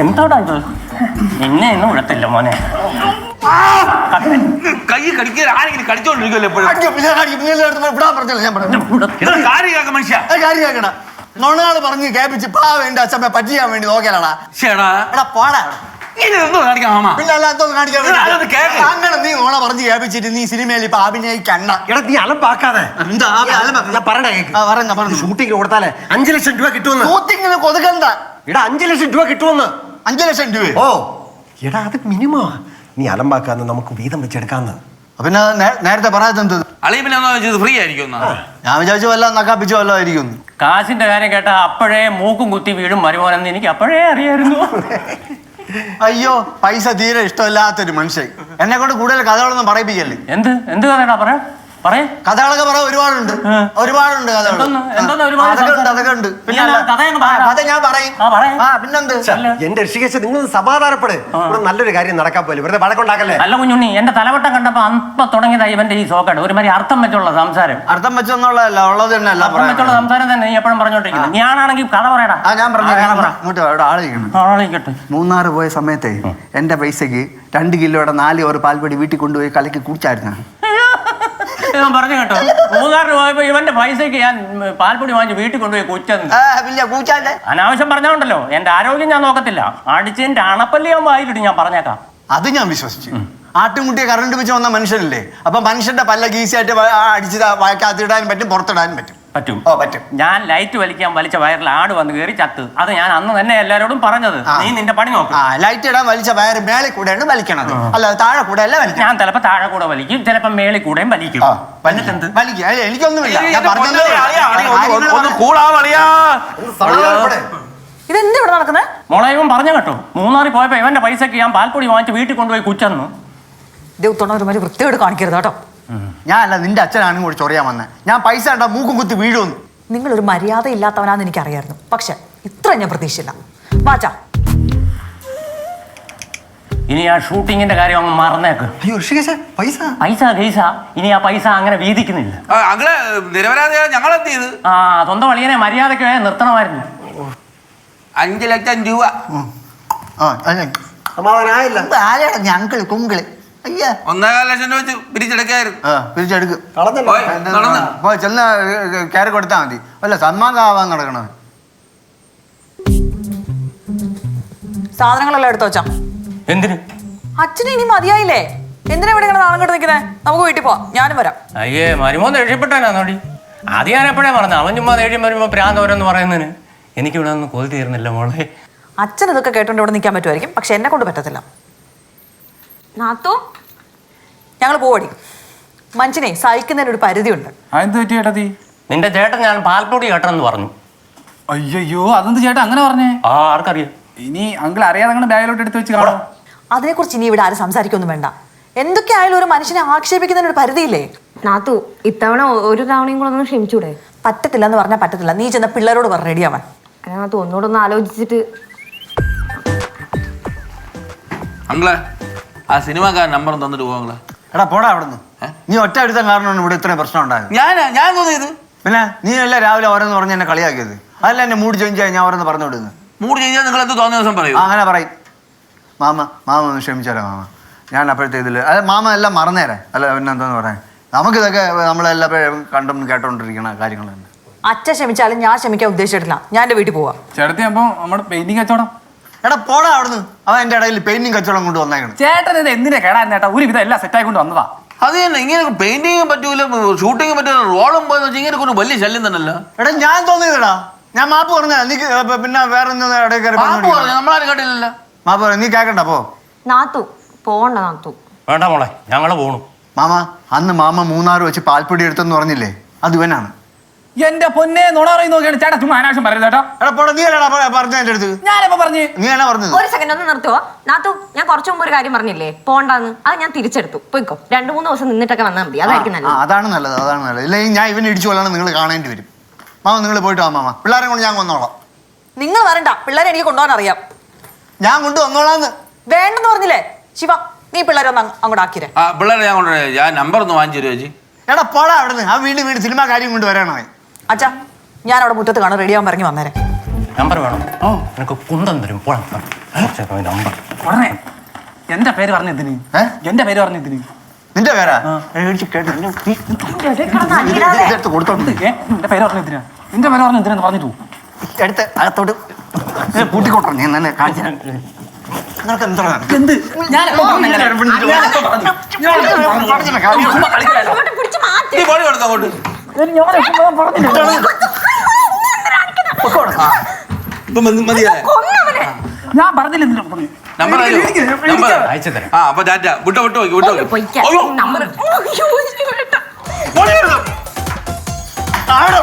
എന്താടാ ഇത്? നിന്നെ ഇന്ന് വിടത്തില്ല മോനെ. കൈ കടിക്കാൻ ആരെങ്കിലും കടിച്ചോണ്ടിരിക്കുമല്ലോ മനുഷ്യ നൊണാള് പറഞ്ഞ് കേൾപ്പിച്ച് വേണ്ട അച്ഛമ്മ പറ്റിയാൻ വേണ്ടി നോക്കിയാലാടാ. പോടാ പിന്നെ അങ്ങനെ നീ നോണ പറഞ്ഞ് കേൾപ്പിച്ചിട്ട് നീ സിനിമയിൽ ഇപ്പൊ അഭിനയിക്കണ്ട. നീ അലമ്പാക്കാതെ ഷൂട്ടിംഗ് കൊടുത്താലേ 5 ലക്ഷം രൂപ കിട്ടുമെന്ന്. ഷൂട്ടിങ്ങിന് കൊടുക്കണ്ട. 5 ലക്ഷം രൂപ കിട്ടുമെന്ന്. 5 ലക്ഷം രൂപ? ഓ എടാ അത് മിനിമം. നീ അലമ്പാക്കാന്ന് നമുക്ക് വീതം വെച്ചെടുക്കാന്ന്. പിന്നെ നേരത്തെ പറയാത്തത് ഫ്രീ ആയിരിക്കും. ഞാൻ വിചാരിച്ചു വല്ല നക്കാപ്പിച്ചു വല്ലോ ആയിരിക്കും. കാശിന്റെ കാര്യം കേട്ടാ അപ്പോഴേ മൂക്കും കുത്തി വീഴും മരുമോനെന്ന് എനിക്ക് അപ്പോഴേ അറിയായിരുന്നു. അയ്യോ പൈസ തീരെ ഇഷ്ടമില്ലാത്തൊരു മനുഷ്യൻ. എന്നെ കൊണ്ട് കൂടുതൽ കഥകളൊന്നും പറയിപ്പിക്കല്ലേ. എന്ത് കഥയാടാ പറയാ? കഥകളൊക്കെ പറയാൻ ഒരുപാടുണ്ട് കഥകൾ. അതൊക്കെ ഉണ്ട്. പിന്നെ കഥ ഞാൻ പറയും. പിന്നെന്ത്? എന്റെ ഋഷികേശ നിങ്ങൾ സമാധാനപ്പെട്. നല്ലൊരു കാര്യം നടക്കാൻ പോലും വെറുതെ വഴക്കുണ്ടാക്കല്ലേ. അല്ല കുഞ്ഞുണ്ണി, എന്റെ തലവട്ടം കണ്ടപ്പോ അപ്പൊ തുടങ്ങിയതായി ഇവന്റെ ഈ സോക്കാട് ഒരുമാതിരി അർത്ഥം വെച്ചുള്ള സംസാരം. അർത്ഥം വെച്ചെന്നുള്ളതല്ല, ഉള്ളത് തന്നെ അല്ല. അർത്ഥം വെച്ചുള്ള സംസാരം തന്നെ നീ എപ്പോഴും പറഞ്ഞോണ്ടിരിക്കുന്നത്. ഞാനാണെങ്കിൽ കഥ പറയടാ. ഞാൻ പറഞ്ഞു ആളിരിക്കണം. മൂന്നാറ് പോയ സമയത്തെ എന്റെ പൈസക്ക് 2 കിലോയുടെ 4 ഓവർ പാൽപ്പൊടി വീട്ടിൽ കൊണ്ടുപോയി കലക്കി കുടിച്ചായിരുന്നു. ഞാൻ പറഞ്ഞു കേട്ടോ, മൂന്നാറിന് പോയപ്പോ ഇവന്റെ പൈസക്ക് ഞാൻ പാൽപ്പൊടി വാങ്ങി വീട്ടിൽ കൊണ്ടുപോയി കുടിച്ചെന്ന്. അനാവശ്യം പറഞ്ഞോണ്ടല്ലോ എന്റെ ആരോഗ്യം ഞാൻ നോക്കത്തില്ല. അടിച്ചതിന്റെ അണപ്പല്ലി ഞാൻ വായിലിട്ട് ഞാൻ പറഞ്ഞേക്കാം. അത് ഞാൻ വിശ്വസിച്ചു. ആട്ടുംകുട്ടിയെ കറണ്ട് വെച്ച് വന്ന മനുഷ്യനല്ലേ. അപ്പൊ മനുഷ്യന്റെ പല്ലൊക്കെ ഈസിയായിട്ട് അടിച്ച് വയക്കകത്തിടാനും പറ്റും, പുറത്തിടാനും പറ്റും. ഞാൻ ലൈറ്റ് വലിച്ച വയറിൽ ആട് വന്ന് കയറി ചത്ത്. അത് ഞാൻ അന്ന് തന്നെ എല്ലാരോടും പറഞ്ഞത്. നീ നിന്റെ പണി നോക്കും. ലൈറ്റ് ഇടാൻ വലിച്ച വയറ് മേളിൽ കൂടെയാണ് വലിക്കണത്, അല്ല താഴെ കൂടെ അല്ല വലിക്കും. ഞാൻ ചിലപ്പോ താഴെ കൂടെ വലിക്കും, ചിലപ്പോ മേളിൽ കൂടെയും വലിക്കും. എനിക്കൊന്നുമില്ല. ഇതെന്താ ഇവിടെ നടക്കുന്നത്? മോളെ ഇവൻ പറഞ്ഞു കേട്ടോ, മൂന്നാറിൽ പോയപ്പോ ഇവന്റെ പൈസക്ക് ഞാൻ പാൽപ്പൊടി വാങ്ങിച്ച് വീട്ടിൽ കൊണ്ടുപോയി കുച്ചെന്ന്. ദൈവത്തോടെ വൃത്തിയോട് കാണിക്കരുത് കേട്ടോ. ഞാനല്ല, നിന്റെ അച്ഛനാണ് കൂടി ചൊറിയാൻ വന്നത്. ഞാൻ പൈസ ഉണ്ടാ മൂക്കും കുത്തി വീഴുന്നു. നിങ്ങളൊരു മര്യാദ ഇല്ലാത്തവനാന്ന് എനിക്കറിയായിരുന്നു. പക്ഷെ ഇത്ര ഞാൻ പ്രതീക്ഷിച്ചില്ല. വാച്ചാ, ഇനി ആ ഷൂട്ടിങ്ങിന്റെ കാര്യം അങ്ങ് മറന്നേക്ക്. അയ്യോ ഋഷികേശ പൈസ ഇനി ആ പൈസ അങ്ങനെ വീതിക്കുന്നില്ല. സ്വന്തം വളിയനെ മര്യാദക്ക് നിർത്തണമായിരുന്നു. 5 ലക്ഷം രൂപ സമാധാനായില്ല. ഞങ്ങള് കുങ്കിള് 1.25 ലക്ഷം രൂപ പിരിച്ചെടുക്കായിരുന്നു. പിരിച്ചെടുക്കും. ചെന്ന് കയറി കൊടുത്താ മതി. അല്ല സന്മാനാവാൻ നടക്കണത്. സാധനങ്ങളെല്ലാം എടുത്തു വെച്ചാ. എന്തിന്? അച്ഛന് ഇനി മതിയായില്ലേ? എന്തിനാ ഇവിടെ ഇങ്ങനെ നാളെ നിൽക്കുന്നത്? നമുക്ക് വീട്ടിൽ പോവാം, ഞാനും വരാം. അയ്യേ മരുമോൻ ദേഷ്യപ്പെട്ടാനോടി. അത് ഞാൻ എപ്പോഴേ പറഞ്ഞു. അവൻ ചുമ്മാ ദേഷ്യം വരുമ്പോ പ്രാന്തോരെന്ന് പറയുന്നതിന് എനിക്കിവിടെ ഒന്ന് കൊതി തീർന്നില്ല മോളെ. അച്ഛൻ ഇതൊക്കെ കേട്ടോണ്ട് ഇവിടെ നിൽക്കാൻ പറ്റുമായിരിക്കും, പക്ഷെ എന്നെ കൊണ്ട് പറ്റത്തില്ല. നാത്തോ ഞങ്ങൾ പോവടി. മനുഷ്യനെ സഹിക്കുന്നതിന് ഒരു പരിധിയുണ്ട്. നിന്റെ ചേട്ടൻ ഞാൻ പാൽപ്പൊടി കേട്ടെന്ന് പറഞ്ഞു. അയ്യോ അതെന്ത് ചേട്ടാ അങ്ങനെ പറഞ്ഞേ? ആർക്കറിയാം? ഇനി അങ്കിൾ അറിയാതെ അങ്ങനെ ബാഗിലോട്ട് എടുത്ത് വെച്ച് കാണാം. അതിനെക്കുറിച്ച് ഇനി ഇവിടെ ആരും സംസാരിക്കൊന്നും വേണ്ട. എന്തൊക്കെ ആയാലും ഒരു മനുഷ്യനെ ആക്ഷേപിക്കുന്നതിന് ഒരു പരിധിയില്ലേ? നാത്തു ഇത്തവണ ഒരു തവണയും കൂടെ ഒന്ന് ക്ഷമിച്ചൂടെ? പറ്റത്തില്ല എന്ന് പറഞ്ഞാൽ പറ്റത്തില്ല. നീ ചെന്ന പിള്ളേരോട് പറ റെഡിയാവാൻ. നാത്തു ഒന്നുകൂടെ ആലോചിച്ചിട്ട്. അങ്ങളെ ആ സിനിമാക്കാരൻ നമ്പർ തന്നിട്ട് പോകാം. എടാ പോടാ അവിടുന്ന്. നീ ഒറ്റ എടുത്ത കാരണമാണ് ഇവിടെ ഇത്രയും പ്രശ്നം ഉണ്ടായത്. ഞാൻ തോന്നിയത് പിന്നെ നീ അല്ല രാവിലെ ഓരോന്ന് പറഞ്ഞ് എന്നെ കളിയാക്കിയത്. അതല്ല എന്നെ മൂഡ് ചേഞ്ച് ആയി ഞാൻ ഓരോന്ന് പറഞ്ഞു വിടുന്നു. മൂഡ് ചേഞ്ച് നിങ്ങൾ എന്ത് തോന്നിയ ദിവസം പറയും. അങ്ങനെ പറയും. മാമ ഒന്ന് ക്ഷമിച്ചാലോ മാമ. ഞാൻ അപ്പോഴത്തെ ഇതില് അത് മാമ എല്ലാം മറന്നേരെ. അല്ല പിന്നെ എന്താന്ന് പറയാൻ, നമുക്കിതൊക്കെ നമ്മളെല്ലാം കണ്ടും കേട്ടോണ്ടിരിക്കണ കാര്യങ്ങൾ തന്നെ. അച്ഛൻ ക്ഷമിച്ചാലും ഞാൻ ക്ഷമിക്കാൻ ഉദ്ദേശിച്ചിട്ടില്ല. ഞാൻ എന്റെ വീട്ടിൽ പോവാം. ചേട്ടത്തി അപ്പൊ നമ്മുടെ പെയിന്റിങ് കച്ചവടം. എടാ പോടാ അവിടുന്ന്. അവൻ എന്റെ ഇടയിൽ പെയിന്റിങ് കച്ചവടം കൊണ്ട് വന്നേക്കണം. ചേട്ടൻ ഇത് എന്തിനാ കേടാ ചേട്ടാ? ഒരു വിധം എല്ലാം സെറ്റായി കൊണ്ട് വന്നതാ. അത് തന്നെ. ഇങ്ങനെ പെയിന്റിങ്ങും പറ്റൂല, ഷൂട്ടിങ്ങും പറ്റൂല, റോളും പോയെന്ന് വെച്ചാൽ ഇങ്ങനെ കൊണ്ട് വലിയ ശല്യം തന്നെയല്ല. എടാ ഞാൻ തോന്നിയതെടാ. ഞാൻ മാപ്പ് പറഞ്ഞ നീ പിന്നെ വേറെ നമ്മളാരും കേട്ടില്ലല്ലോ. മാപ്പ് പറഞ്ഞു. നീ കേക്കണ്ട പോ. നാത്തു പോണ്ട. നാത്തു വേണ്ട മോളെ, ഞങ്ങള് പോണു. മാമ അന്ന് മാമ മൂന്നാറ് വെച്ച് പാൽപ്പൊടി എടുത്തെന്ന് പറഞ്ഞില്ലേ, അത് ഇവനാണ്. എന്റെ പൊന്നെ നുണറി നോക്കിയാണ് ചേട്ടാ. ചുമ്മാ അനാവശ്യം പറയരുത് ചേട്ടാ. എടാ പോടാ. നീ അല്ലടാ പറഞ്ഞ എന്റെ അടുത്ത്. ഞാനിപ്പോ പറഞ്ഞു. നീ എന്നാ പറഞ്ഞത്? ഒരു സെക്കൻഡ് ഒന്ന് നിർത്തുവോ? നാത്തു ഞാൻ കുറച്ചു മുമ്പ് ഒരു കാര്യം പറഞ്ഞില്ലേ പോണ്ടാന്ന്, അത് ഞാൻ തിരിച്ചെടുത്തു. പോയിക്കോ, 2-3 ദിവസം നിന്നിട്ടൊക്കെ വന്നാൽ മതി. അതായിരിക്കും നല്ലത്. അതാണ് നല്ലത്. ഇല്ലെങ്കിൽ ഞാൻ ഇവനെ ഇടിച്ചു കൊള്ളാണ് നിങ്ങൾ കാണേണ്ടി വരും. മാമ നിങ്ങൾ പോയിട്ട് വാ മാമ. പിള്ളേരെ കൊണ്ട് ഞാൻ കൊന്നോളാം. നിങ്ങൾ വരണ്ട. പിള്ളേരെ എനിക്ക് കൊണ്ടുപോകാൻ അറിയാം. ഞാൻ കൊണ്ട് വന്നോളാന്ന്. വേണ്ടെന്ന് പറഞ്ഞില്ലേ? ശിവ നീ പിള്ളേരെ ഒന്ന് അങ്ങോട്ട് ആക്കിരേ. ആ പിള്ളേരെ ഞാൻ കൊണ്ടുവരാം. ഞാൻ നമ്പർ ഒന്ന് വാങ്ങിച്ചു തരുമോ ചേച്ചി? എടാ പോടാ അവിടെ നിന്ന്. ആ വീണ്ടും സിനിമ കാര്യം കൊണ്ട് വരണോ? അച്ഛാ ഞാൻ അവിടെ മുറ്റത്ത് കാണാൻ റെഡിയാവാൻ പറഞ്ഞ് വന്നേരെ. നമ്പർ വേണം? നിനക്ക് കുന്തം തരും. പോണം നമ്പർ ഉടനെ എന്റെ പേര് പറഞ്ഞതിന് എന്റെ പേര് പറഞ്ഞതിന് നിന്റെ പേരാ? എന്റെ പേര് പറഞ്ഞതിനാ എന്റെ പേര് പറഞ്ഞതിനാന്ന് പറഞ്ഞിട്ടു എടുത്ത് അകത്തോട്ട് പൂട്ടിക്കോട്ടോ. ഞാൻ തന്നെ കാണിച്ചു നിനക്ക് എന്താ എന്ത് ഞാൻ അങ്ങോട്ട് പിടിച്ച് മാറ്റി. നീ ബോഡി കൊടുത്തോ അങ്ങോട്ട്. ഇപ്പൊ മതിയല്ലേ? കൊന്നവനെ. ഞാൻ പറഞ്ഞില്ല എന്തിനാ പറഞ്ഞു. നമ്പർ അയച്ചു തരാം. ആ അപ്പൊ ടാറ്റ. വിട്ടോ പൊയ്ക്ക. നമ്പർ. അയ്യോ, ചേട്ടാ. ആടോ